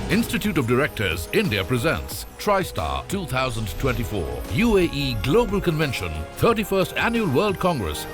Institute of Directors, India presents Tristar 2024 UAE Global Convention 31st Annual World Congress.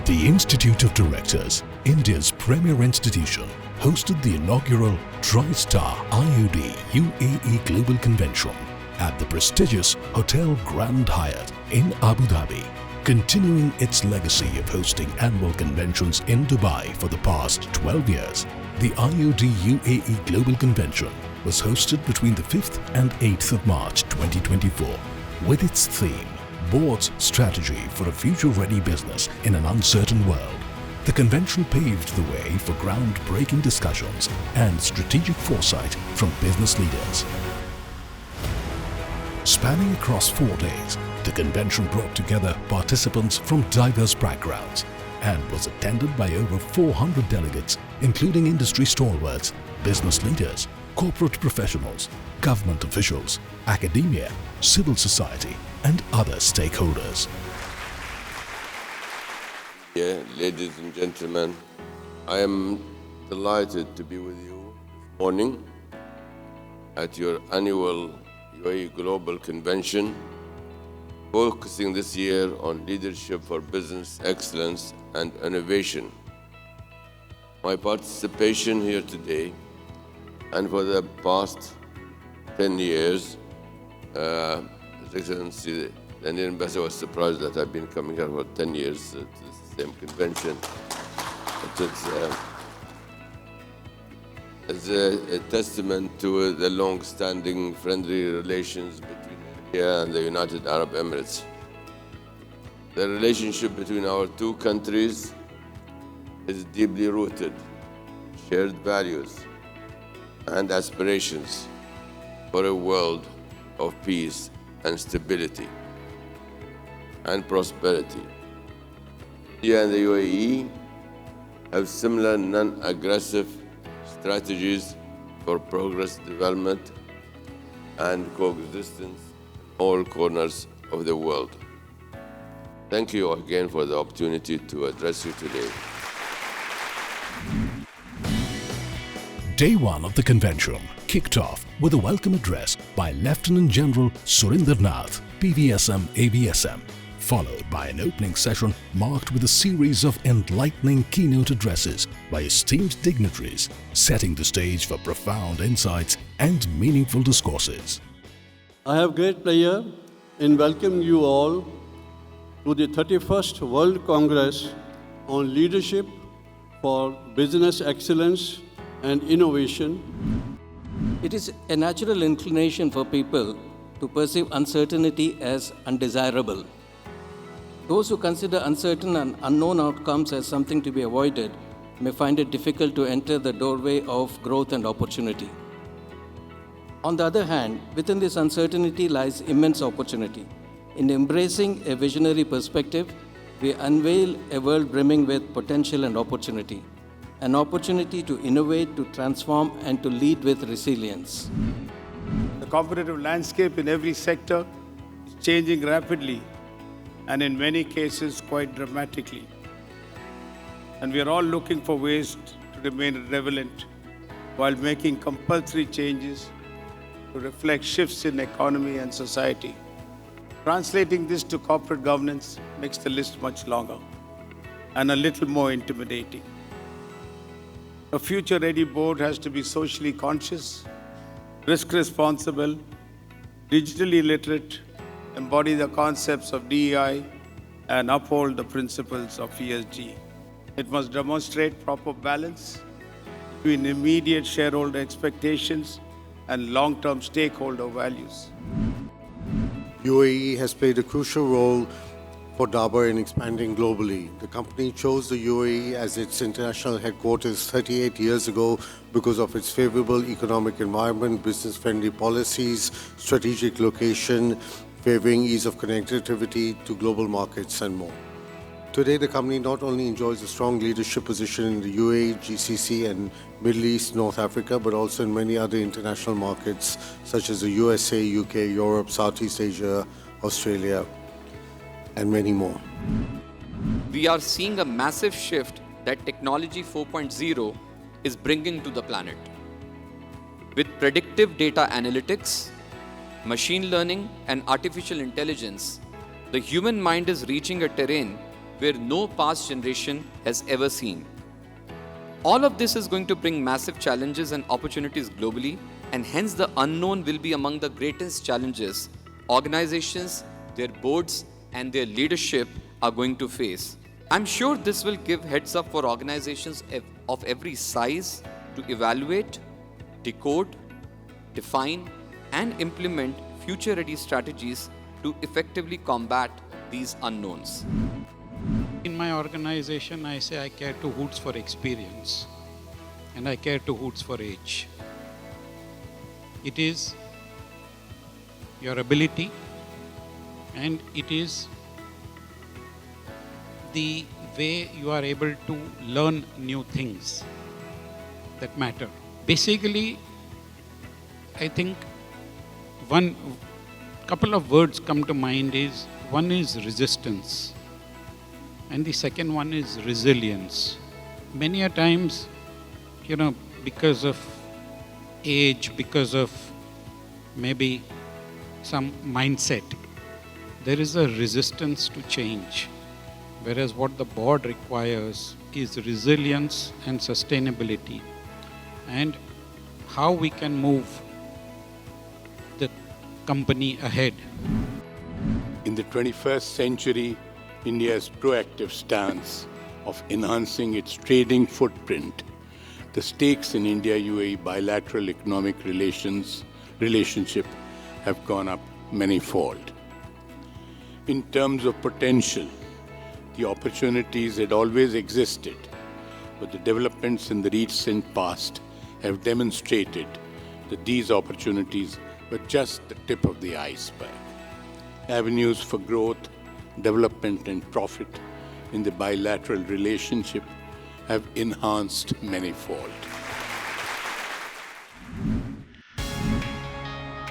The Institute of Directors, India's premier institution, hosted the inaugural Tristar IOD UAE Global Convention at the prestigious Hotel Grand Hyatt in Abu Dhabi, continuing its legacy of hosting annual conventions in Dubai for the past 12 years. The IOD UAE Global Convention was hosted between the 5th and 8th of March 2024 with its theme, Board's Strategy for a Future-Ready Business in an Uncertain World. The convention paved the way for groundbreaking discussions and strategic foresight from business leaders. Spanning across 4 days, the convention brought together participants from diverse backgrounds and was attended by over 400 delegates, including industry stalwarts, business leaders, corporate professionals, government officials, academia, civil society, and other stakeholders. Ladies and gentlemen, I am delighted to be with you this morning at your annual UAE Global Convention, focusing this year on leadership for business excellence and innovation. My participation here today and for the past 10 years, His Excellency, the Indian Ambassador was surprised that I've been coming here for 10 years to the same convention. It's a testament to the long-standing friendly relations between India and the United Arab Emirates. The relationship between our two countries is deeply rooted, shared values and aspirations for a world of peace and stability and prosperity. India and the UAE have similar non-aggressive strategies for progress, development, and coexistence in all corners of the world. Thank you again for the opportunity to address you today. Day 1 of the convention kicked off with a welcome address by Lieutenant General Surinder Nath, PVSM AVSM, followed by an opening session marked with a series of enlightening keynote addresses by esteemed dignitaries, setting the stage for profound insights and meaningful discourses. I have great pleasure in welcoming you all to the 31st World Congress on Leadership for Business Excellence and Innovation. It is a natural inclination for people to perceive uncertainty as undesirable. Those who consider uncertain and unknown outcomes as something to be avoided may find it difficult to enter the doorway of growth and opportunity. On the other hand, within this uncertainty lies immense opportunity. In embracing a visionary perspective, we unveil a world brimming with potential and opportunity. An opportunity to innovate, to transform, and to lead with resilience. The competitive landscape in every sector is changing rapidly and in many cases quite dramatically. And we are all looking for ways to remain relevant while making compulsory changes to reflect shifts in economy and society. Translating this to corporate governance makes the list much longer and a little more intimidating. A future-ready board has to be socially conscious, risk-responsible, digitally literate, embody the concepts of DEI, and uphold the principles of ESG. It must demonstrate proper balance between immediate shareholder expectations and long-term stakeholder values. UAE has played a crucial role for Dabur in expanding globally. The company chose the UAE as its international headquarters 38 years ago because of its favorable economic environment, business-friendly policies, strategic location, favoring ease of connectivity to global markets and more. Today, the company not only enjoys a strong leadership position in the UAE, GCC and Middle East, North Africa, but also in many other international markets such as the USA, UK, Europe, Southeast Asia, Australia, and many more. We are seeing a massive shift that technology 4.0 is bringing to the planet. With predictive data analytics, machine learning, and artificial intelligence, the human mind is reaching a terrain where no past generation has ever seen. All of this is going to bring massive challenges and opportunities globally, and hence the unknown will be among the greatest challenges organizations, their boards, and their leadership are going to face. I'm sure this will give heads up for organizations of every size to evaluate, decode, define, and implement future-ready strategies to effectively combat these unknowns. In my organization, I say I care cahoots for experience and I care cahoots for age. It is your ability and it is the way you are able to learn new things that matter. Basically, I think one couple of words come to mind is, one is resistance and the second one is resilience. Many a times, because of age, because of maybe some mindset, there is a resistance to change. Whereas what the board requires is resilience and sustainability, and how we can move the company ahead. In the 21st century, India's proactive stance of enhancing its trading footprint, the stakes in India-UAE bilateral economic relationship have gone up manifold. In terms of potential, the opportunities had always existed, but the developments in the recent past have demonstrated that these opportunities were just the tip of the iceberg. Avenues for growth, development and profit in the bilateral relationship have enhanced manifold.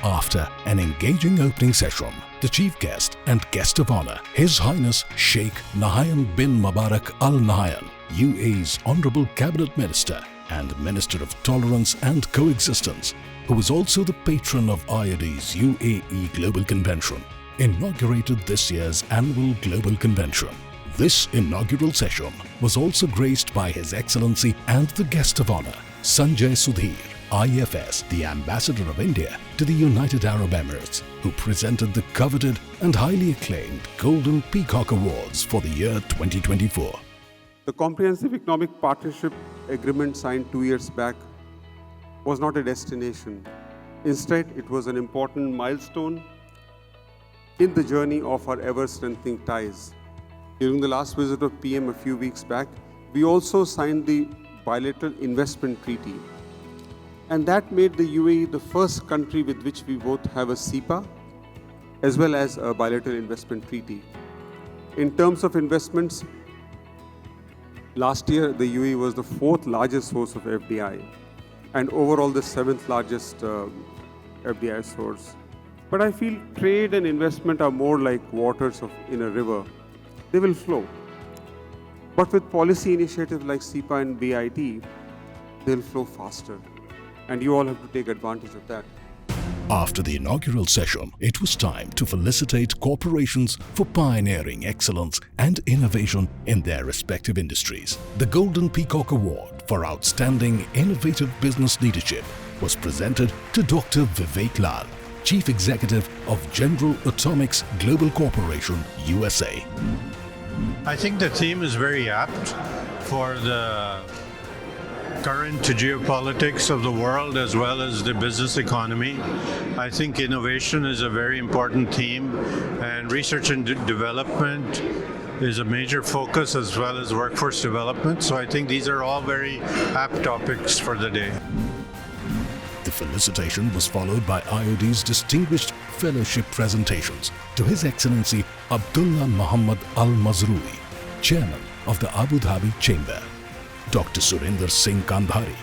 After an engaging opening session, the chief guest and guest of honor, His Highness Sheikh Nahyan bin Mubarak Al Nahyan, UAE's Honorable Cabinet Minister and Minister of Tolerance and Coexistence, who is also the patron of IOD's UAE Global Convention, inaugurated this year's annual Global Convention. This inaugural session was also graced by His Excellency and the guest of honor, Sanjay Sudhir, IFS, the Ambassador of India to the United Arab Emirates, who presented the coveted and highly acclaimed Golden Peacock Awards for the year 2024. The Comprehensive Economic Partnership Agreement signed 2 years back was not a destination. Instead, it was an important milestone in the journey of our ever-strengthening ties. During the last visit of PM a few weeks back, we also signed the Bilateral Investment Treaty. And that made the UAE the first country with which we both have a SEPA as well as a bilateral investment treaty. In terms of investments, last year the UAE was the 4th largest source of FDI and overall the 7th largest FDI source. But I feel trade and investment are more like waters in a river. They will flow. But with policy initiatives like SEPA and BIT, they'll flow faster. And you all have to take advantage of that. After the inaugural session, it was time to felicitate corporations for pioneering excellence and innovation in their respective industries. The Golden Peacock Award for Outstanding Innovative Business Leadership was presented to Dr. Vivek Lal, Chief Executive of General Atomics Global Corporation, USA. I think the theme is very apt for the current geopolitics of the world as well as the business economy. I think innovation is a very important theme, and research and development is a major focus as well as workforce development. So I think these are all very apt topics for the day. The felicitation was followed by IOD's distinguished fellowship presentations to His Excellency Abdullah Muhammad Al Mazrui, Chairman of the Abu Dhabi Chamber, Dr. Surinder Singh Kandhari,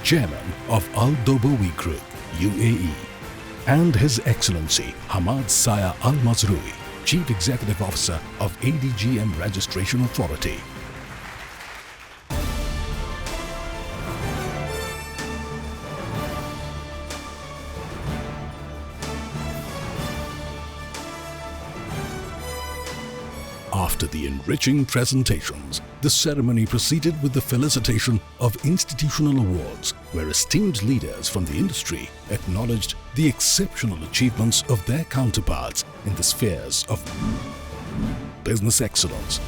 Chairman of Al Dobowi Group, UAE, and His Excellency Hamad Saya Al Mazrui, Chief Executive Officer of ADGM Registration Authority. After the enriching presentations, the ceremony proceeded with the felicitation of institutional awards, where esteemed leaders from the industry acknowledged the exceptional achievements of their counterparts in the spheres of business excellence,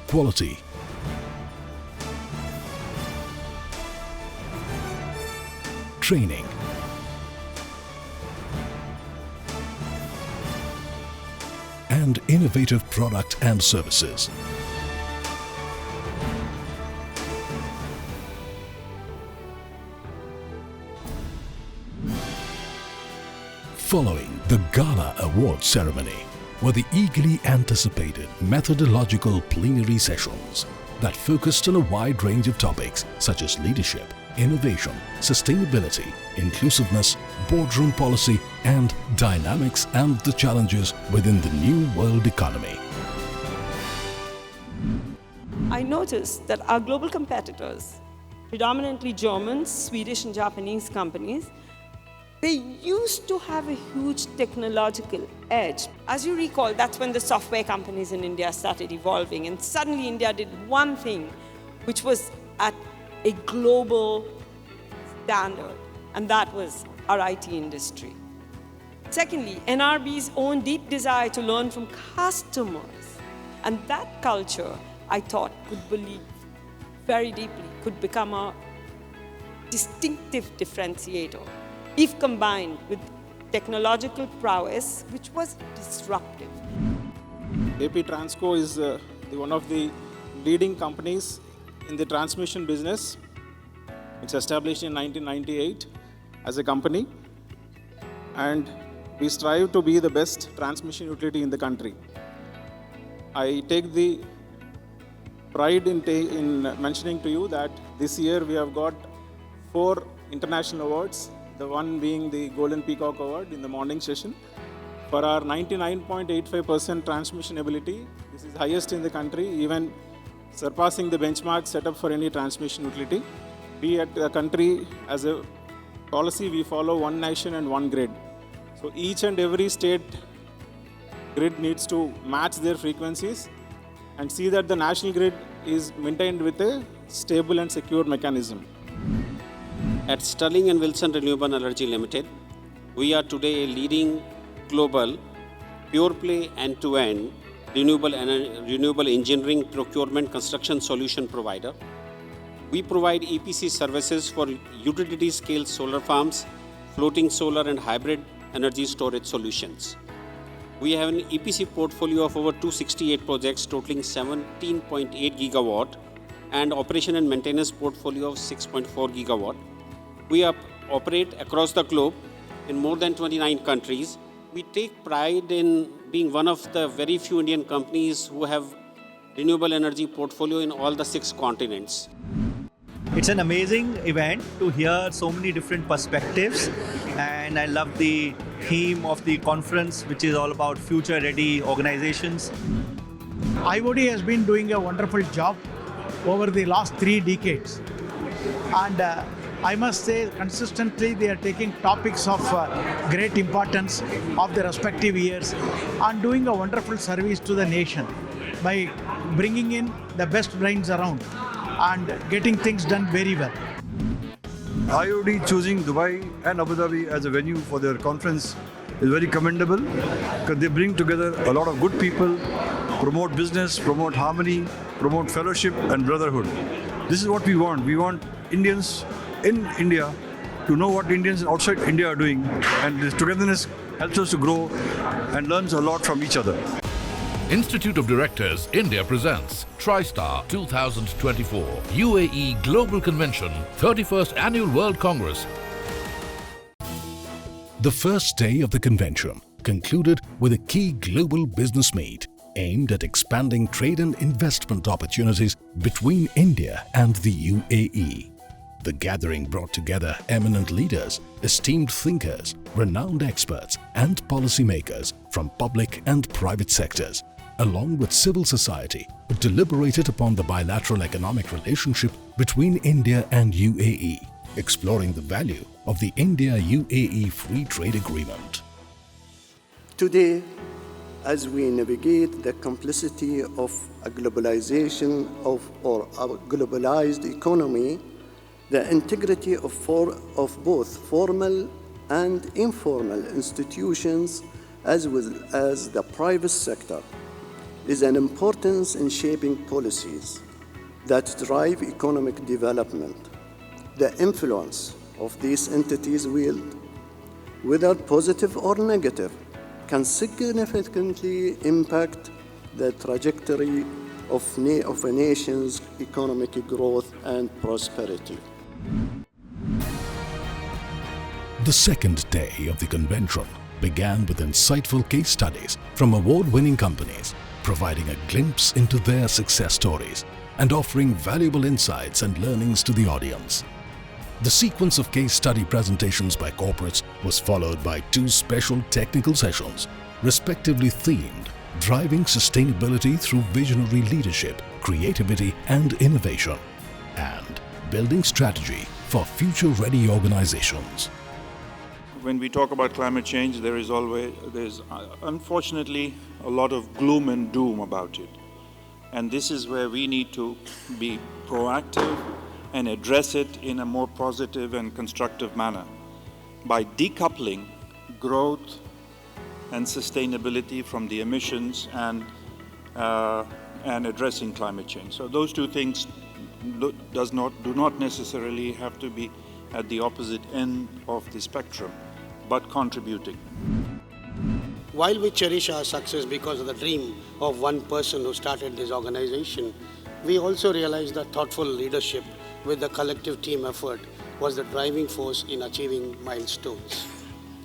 quality, training, and innovative product and services. Following the Gala Award ceremony were the eagerly anticipated methodological plenary sessions that focused on a wide range of topics such as leadership, innovation, sustainability, inclusiveness, boardroom policy, and dynamics and the challenges within the new world economy. I noticed that our global competitors, predominantly German, Swedish, and Japanese companies, they used to have a huge technological edge. As you recall, that's when the software companies in India started evolving, and suddenly India did one thing which was at a global standard, and that was our IT industry. Secondly, NRB's own deep desire to learn from customers, and that culture, I thought, could believe very deeply, could become a distinctive differentiator if combined with technological prowess, which was disruptive. AP Transco is one of the leading companies in the transmission business. It's established in 1998 as a company, and we strive to be the best transmission utility in the country. I take the pride in mentioning to you that this year we have got 4 international awards, the one being the Golden Peacock Award in the morning session. For our 99.85% transmission ability, this is highest in the country, even surpassing the benchmark set up for any transmission utility. We at the country, as a policy, we follow one nation and one grid. So each and every state grid needs to match their frequencies and see that the national grid is maintained with a stable and secure mechanism. At Sterling & Wilson Renewable Energy Limited, we are today a leading global pure-play end-to-end renewable engineering procurement construction solution provider. We provide EPC services for utility-scale solar farms, floating solar and hybrid energy storage solutions. We have an EPC portfolio of over 268 projects totaling 17.8 gigawatt and operation and maintenance portfolio of 6.4 gigawatt. We operate across the globe in more than 29 countries. We take pride in being one of the very few Indian companies who have renewable energy portfolio in all the 6 continents. It's an amazing event to hear so many different perspectives, and I love the theme of the conference, which is all about future-ready organizations. IOD has been doing a wonderful job over the last 3 decades, and I must say consistently they are taking topics of great importance of the respective years and doing a wonderful service to the nation by bringing in the best brains around and getting things done very well. IOD choosing Dubai and Abu Dhabi as a venue for their conference is very commendable because they bring together a lot of good people, promote business, promote harmony, promote fellowship and brotherhood. This is what we want. We want Indians in India to know what Indians outside India are doing, and this togetherness helps us to grow and learns a lot from each other. Institute of Directors India presents Tristar 2024 UAE Global Convention 31st Annual World Congress. The first day of the convention concluded with a key global business meet aimed at expanding trade and investment opportunities between India and the UAE. The gathering brought together eminent leaders, esteemed thinkers, renowned experts, and policymakers from public and private sectors, along with civil society, who deliberated upon the bilateral economic relationship between India and UAE, exploring the value of the India-UAE Free Trade Agreement. Today, as we navigate the complexity of a globalization or a globalized economy, the integrity of both formal and informal institutions, as well as the private sector, is an importance in shaping policies that drive economic development. The influence of these entities will, whether positive or negative, can significantly impact the trajectory of a nation's economic growth and prosperity. The second day of the convention began with insightful case studies from award-winning companies, providing a glimpse into their success stories and offering valuable insights and learnings to the audience. The sequence of case study presentations by corporates was followed by 2 special technical sessions, respectively themed Driving Sustainability Through Visionary Leadership, Creativity and Innovation, and Building Strategy for Future-Ready Organizations. When we talk about climate change, there's unfortunately a lot of gloom and doom about it. And this is where we need to be proactive and address it in a more positive and constructive manner by decoupling growth and sustainability from the emissions and addressing climate change. So those 2 things do not necessarily have to be at the opposite end of the spectrum, but contributing. While we cherish our success because of the dream of one person who started this organization, we also realize that thoughtful leadership with the collective team effort was the driving force in achieving milestones.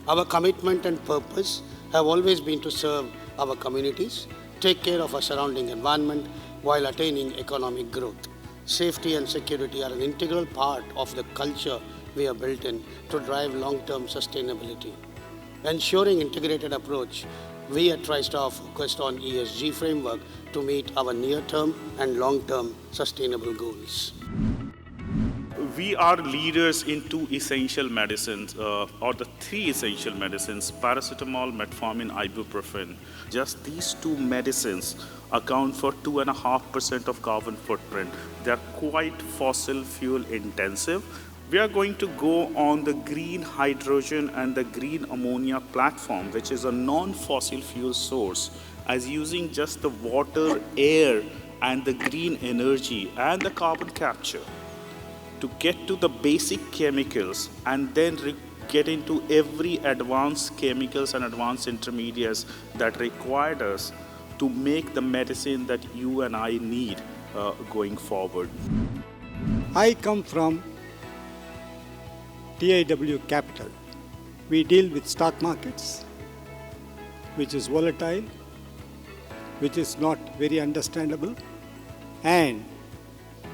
Our commitment and purpose have always been to serve our communities, take care of our surrounding environment while attaining economic growth. Safety and security are an integral part of the culture we have built in to drive long-term sustainability. Ensuring integrated approach, we at Tristar focused on ESG framework to meet our near-term and long-term sustainable goals. We are leaders in 2 essential medicines, or the 3 essential medicines, paracetamol, metformin, ibuprofen. Just these 2 medicines account for 2.5% of carbon footprint. They are quite fossil fuel intensive. We are going to go on the green hydrogen and the green ammonia platform, which is a non-fossil fuel source, as using just the water, air, and the green energy and the carbon capture to get to the basic chemicals and then get into every advanced chemicals and advanced intermediates that required us to make the medicine that you and I need going forward. I come from TIW Capital. We deal with stock markets, which is volatile, which is not very understandable, and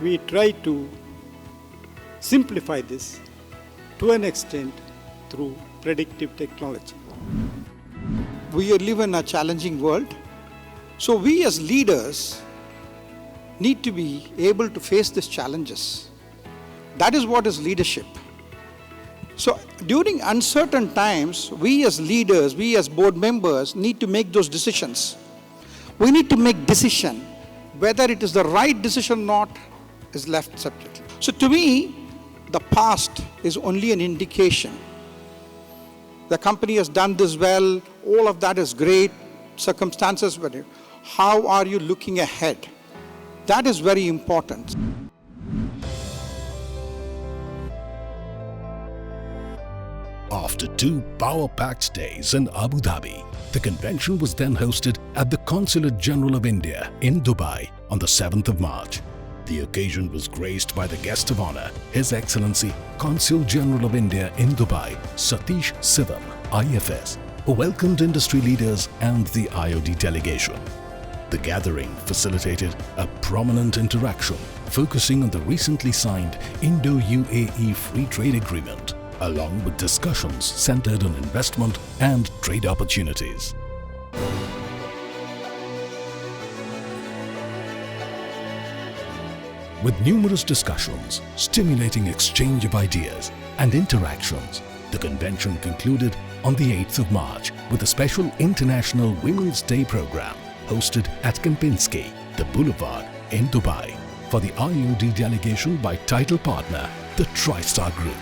we try to simplify this to an extent through predictive technology. We live in a challenging world, so we as leaders need to be able to face these challenges. That is what is leadership. So during uncertain times, we as leaders, we as board members need to make those decisions. We need to make decision. Whether it is the right decision or not is left subject. So to me, the past is only an indication. The company has done this well, all of that is great, circumstances, but how are you looking ahead? That is very important. After 2 power-packed days in Abu Dhabi, the convention was then hosted at the Consulate General of India in Dubai on the 7th of March. The occasion was graced by the guest of honor, His Excellency Consul General of India in Dubai, Satish Sivam, IFS, who welcomed industry leaders and the IOD delegation. The gathering facilitated a prominent interaction focusing on the recently signed Indo-UAE Free Trade Agreement, along with discussions centered on investment and trade opportunities. With numerous discussions, stimulating exchange of ideas and interactions, the convention concluded on the 8th of March with a special International Women's Day program hosted at Kempinski, the Boulevard in Dubai, for the IOD delegation by title partner, the Tristar Group.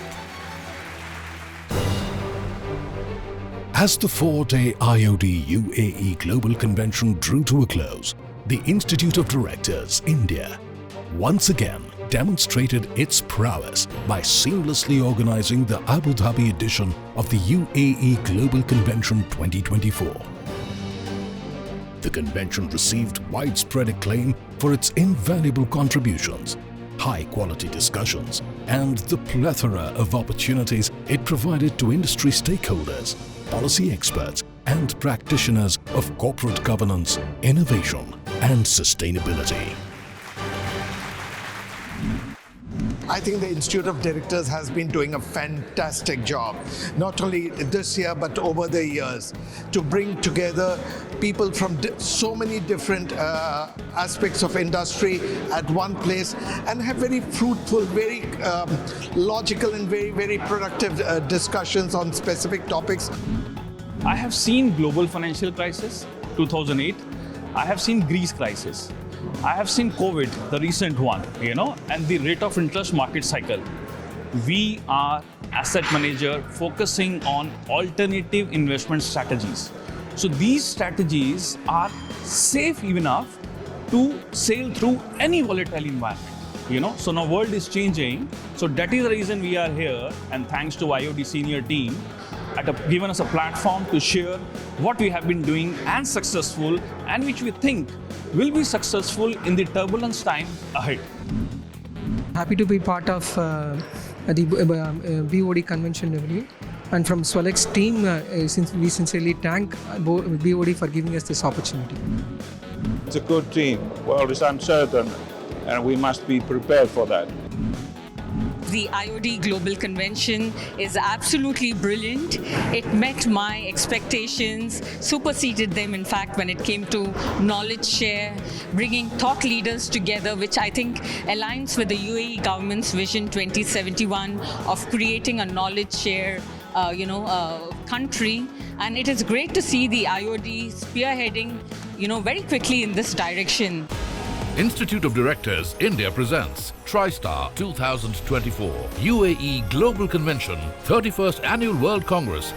As the 4-day IOD UAE Global Convention drew to a close, the Institute of Directors, India, once again demonstrated its prowess by seamlessly organizing the Abu Dhabi edition of the UAE Global Convention 2024. The convention received widespread acclaim for its invaluable contributions, high-quality discussions, and the plethora of opportunities it provided to industry stakeholders, policy experts, and practitioners of corporate governance, innovation, and sustainability. I think the Institute of Directors has been doing a fantastic job, not only this year but over the years, to bring together people from so many different aspects of industry at one place and have very fruitful, very logical and very, very productive discussions on specific topics. I have seen global financial crisis, 2008. I have seen Greece crisis. I have seen COVID, the recent one, and the rate of interest market cycle. We are asset manager focusing on alternative investment strategies. So these strategies are safe enough to sail through any volatile environment. So now world is changing. So that is the reason we are here, and thanks to IOD senior team, given us a platform to share what we have been doing and successful, and which we think will be successful in the turbulence time ahead. Happy to be part of the BOD convention review, and from Swalex team, we sincerely thank BOD for giving us this opportunity. It's a good team. World is uncertain, and we must be prepared for that. The IOD Global Convention is absolutely brilliant. It met my expectations, superseded them in fact when it came to knowledge share, bringing thought leaders together, which I think aligns with the UAE government's Vision 2071 of creating a knowledge share country. And it is great to see the IOD spearheading, very quickly in this direction. Institute of Directors, India presents Tristar 2024 UAE Global Convention 31st Annual World Congress